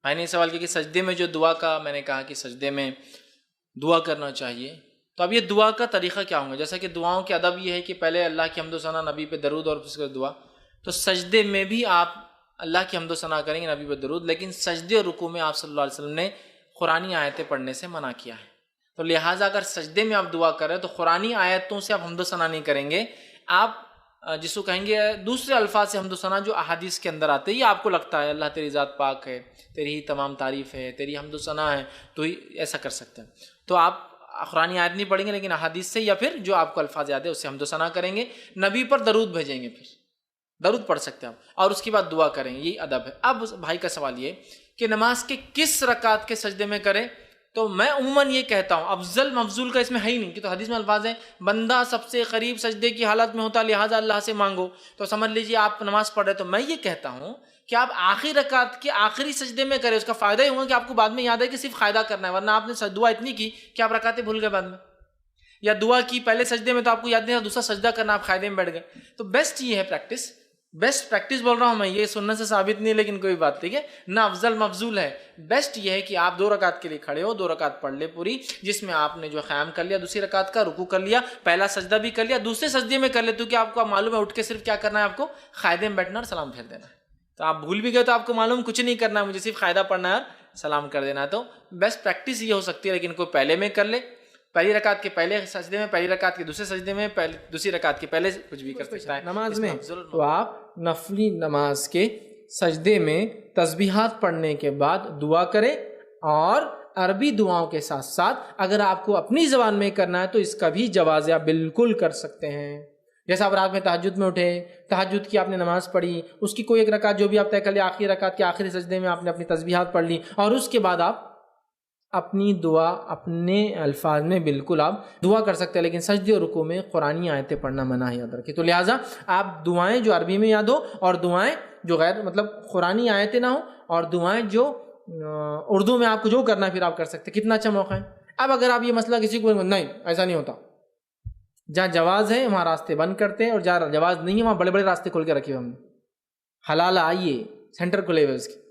میں نے سوال کیا کہ سجدے میں جو دعا کا میں نے کہا کہ سجدے میں دعا کرنا چاہیے، تو اب یہ دعا کا طریقہ کیا ہوگا؟ جیسا کہ دعاؤں کے ادب یہ ہے کہ پہلے اللہ کی حمد و ثنا، نبی پہ درود اور اس کے دعا، تو سجدے میں بھی آپ اللہ کی حمد و ثنا کریں گے، نبی پہ درود، لیکن سجدے اور رکوع میں آپ صلی اللہ علیہ وسلم نے قرآنی آیتیں پڑھنے سے منع کیا ہے۔ تو لہٰذا اگر سجدے میں آپ دعا کر رہے ہیں تو قرآنی آیتوں سے آپ حمد و ثنا نہیں کریں گے، آپ جس کو کہیں گے دوسرے الفاظ سے حمد و ثنا جو احادیث کے اندر آتے ہیں، یہ آپ کو لگتا ہے اللہ تیری ذات پاک ہے، تیری ہی تمام تعریف ہے، تیری حمد و ثنا ہے، تو ایسا کر سکتے ہیں۔ تو آپ قرآنی آیت نہیں پڑھیں گے لیکن احادیث سے یا پھر جو آپ کو الفاظ یاد ہے اس سے حمد و ثنا کریں گے، نبی پر درود بھیجیں گے، پھر درود پڑھ سکتے ہیں آپ، اور اس کے بعد دعا کریں گے، یہی ادب ہے۔ اب بھائی کا سوال یہ کہ نماز کے کس رکعت کے سجدے میں کریں، تو میں عموماً یہ کہتا ہوں افضل مفضول کا اس میں ہے ہی نہیں، کہ تو حدیث میں الفاظ ہیں بندہ سب سے قریب سجدے کی حالت میں ہوتا لہٰذا اللہ سے مانگو، تو سمجھ لیجیے آپ نماز پڑھ رہے، تو میں یہ کہتا ہوں کہ آپ آخری رکعت کے آخری سجدے میں کریں، اس کا فائدہ یہ ہوگا کہ آپ کو بعد میں یاد ہے کہ صرف قاعدہ کرنا ہے، ورنہ آپ نے دعا اتنی کی کہ آپ رکعتیں بھول گئے بعد میں، یا دعا کی پہلے سجدے میں تو آپ کو یاد نہیں تھا، دوسرا سجدہ کرنا آپ قاعدے میں بیٹھ گئے۔ تو بیسٹ یہ ہے پریکٹس، بیسٹ پریکٹس بول رہا ہوں میں، یہ سننے سے ثابت نہیں لیکن کوئی بات، ٹھیک ہے نہ افضل مفضول ہے، بیسٹ یہ ہے کہ آپ 2 رکعت کے لیے کھڑے ہو، 2 رکعت پڑھ لے پوری، جس میں آپ نے جو قیام کر لیا دوسری رکعت کا، رکوع کر لیا، پہلا سجدہ بھی کر لیا، دوسرے سجدے میں کر لے، تو کہ آپ کو معلوم ہے اٹھ کے صرف کیا کرنا ہے، آپ کو قاعدے میں بیٹھنا اور سلام پھیر دینا ہے۔ تو آپ بھول بھی گئے تو آپ کو معلوم کچھ نہیں کرنا ہے، مجھے صرف قاعدہ پڑھنا ہے اور سلام کر دینا ہے۔ تو بیسٹ پریکٹس یہ ہو سکتی ہے، لیکن کوئی پہلے میں کر لے، پہلی رکعت کے پہلے سجدے میں، پہلی رکعت کے دوسرے سجدے میں، دوسری رکعت کے پہلے کچھ بھی کر سکتا ہے نماز میں۔ تو آپ نفلی نماز کے سجدے میں تسبیحات پڑھنے کے بعد دعا کریں، اور عربی دعاؤں کے ساتھ ساتھ اگر آپ کو اپنی زبان میں کرنا ہے تو اس کا بھی جواز آپ بالکل کر سکتے ہیں۔ جیسا آپ رات میں تہجد میں اٹھے، تہجد کی آپ نے نماز پڑھی، اس کی کوئی ایک رکعت جو بھی آپ طے کر لیا، آخری رکعت کے آخری سجدے میں آپ نے اپنی تسبیحات پڑھ لی، اور اس کے بعد آپ اپنی دعا اپنے الفاظ میں بالکل آپ دعا کر سکتے ہیں، لیکن سجدے اور رکوع میں قرآنی آیتیں پڑھنا منع ہے، یاد رکھیں۔ تو لہٰذا آپ دعائیں جو عربی میں یاد ہو، اور دعائیں جو غیر مطلب قرآنی آیتیں نہ ہو، اور دعائیں جو اردو میں آپ کو جو کرنا ہے پھر آپ کر سکتے ہیں۔ کتنا اچھا موقع ہے۔ اب اگر آپ یہ مسئلہ کسی کو نہیں ایسا نہیں ہوتا، جہاں جواز ہے وہاں راستے بند کرتے ہیں، اور جہاں جواز نہیں ہے وہاں بڑے بڑے راستے کھول کے رکھے ہوئے ہم نے، حلال آئیے سینٹر کھلے ہوئے، اس کے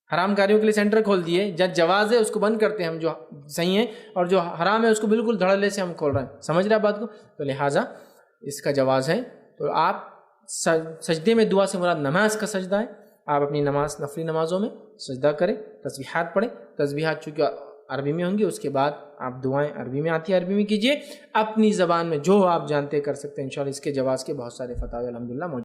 حرام کاریوں کے لیے سینٹر کھول دیے، جہاں جواز ہے اس کو بند کرتے ہیں ہم، جو صحیح ہے، اور جو حرام ہے اس کو بالکل دھڑلے سے ہم کھول رہے ہیں۔ سمجھ رہے ہیں بات کو؟ تو لہٰذا اس کا جواز ہے۔ تو آپ سجدے میں دعا سے مراد نماز کا سجدہ ہے، آپ اپنی نماز نفلی نمازوں میں سجدہ کریں، تسبیحات پڑھیں، تسبیحات چونکہ عربی میں ہوں گی، اس کے بعد آپ دعائیں عربی میں آتی ہے عربی میں کیجیے، اپنی زبان میں جو آپ جانتے کر سکتے ہیں۔ انشاءاللہ اس کے جواز کے بہت سارے فتاوی الحمدللہ موجود